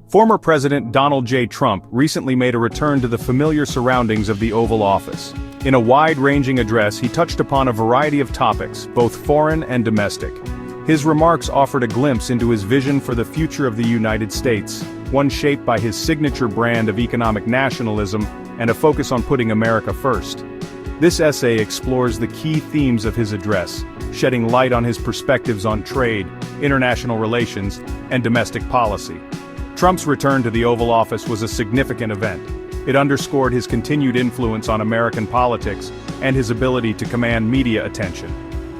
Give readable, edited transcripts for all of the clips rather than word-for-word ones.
Former President Donald J. Trump recently made a return to the familiar surroundings of the Oval Office. In a wide-ranging address, he touched upon a variety of topics, both foreign and domestic. His remarks offered a glimpse into his vision for the future of the United States, one shaped by his signature brand of economic nationalism and a focus on putting America first. This essay explores the key themes of his address, shedding light on his perspectives on trade, international relations, and domestic policy. Trump's return to the Oval Office was a significant event. It underscored his continued influence on American politics and his ability to command media attention.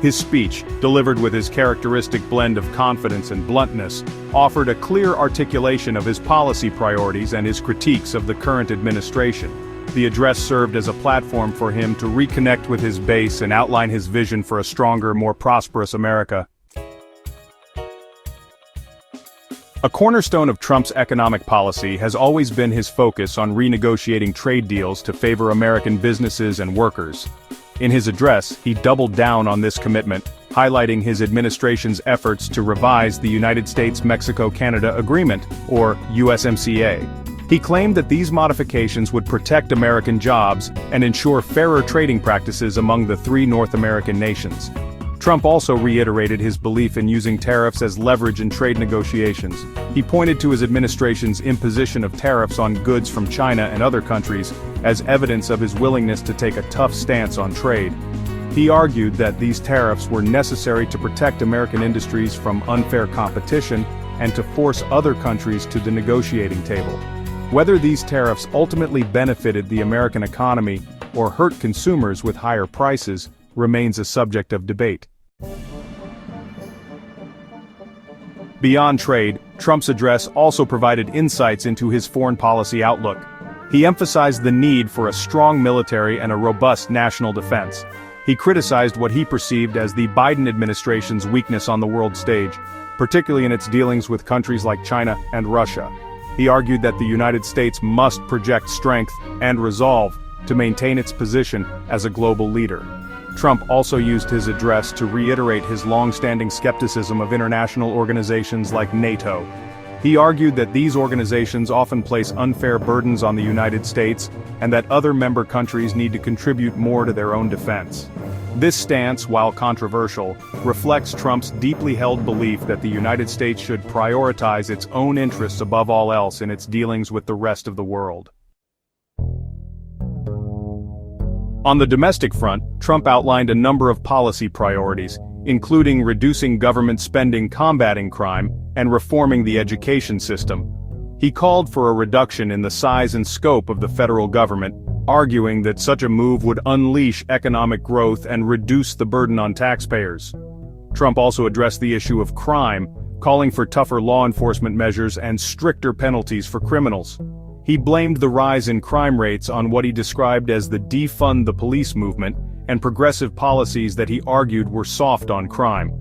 His speech, delivered with his characteristic blend of confidence and bluntness, offered a clear articulation of his policy priorities and his critiques of the current administration. The address served as a platform for him to reconnect with his base and outline his vision for a stronger, more prosperous America. A cornerstone of Trump's economic policy has always been his focus on renegotiating trade deals to favor American businesses and workers. In his address, he doubled down on this commitment, highlighting his administration's efforts to revise the United States-Mexico-Canada Agreement, or USMCA. He claimed that these modifications would protect American jobs and ensure fairer trading practices among the three North American nations. Trump also reiterated his belief in using tariffs as leverage in trade negotiations. He pointed to his administration's imposition of tariffs on goods from China and other countries as evidence of his willingness to take a tough stance on trade. He argued that these tariffs were necessary to protect American industries from unfair competition and to force other countries to the negotiating table. Whether these tariffs ultimately benefited the American economy or hurt consumers with higher prices remains a subject of debate. Beyond trade, Trump's address also provided insights into his foreign policy outlook. He emphasized the need for a strong military and a robust national defense. He criticized what he perceived as the Biden administration's weakness on the world stage, particularly in its dealings with countries like China and Russia. He argued that the United States must project strength and resolve to maintain its position as a global leader. Trump also used his address to reiterate his long-standing skepticism of international organizations like NATO. He argued that these organizations often place unfair burdens on the United States and that other member countries need to contribute more to their own defense. This stance, while controversial, reflects Trump's deeply held belief that the United States should prioritize its own interests above all else in its dealings with the rest of the world. On the domestic front, Trump outlined a number of policy priorities, including reducing government spending combating crime and reforming the education system. He called for a reduction in the size and scope of the federal government, arguing that such a move would unleash economic growth and reduce the burden on taxpayers. Trump also addressed the issue of crime, calling for tougher law enforcement measures and stricter penalties for criminals. He blamed the rise in crime rates on what he described as the defund the police movement and progressive policies that he argued were soft on crime.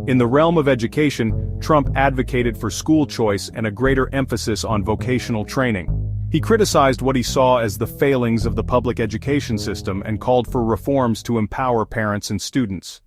In the realm of education, Trump advocated for school choice and a greater emphasis on vocational training. He criticized what he saw as the failings of the public education system and called for reforms to empower parents and students.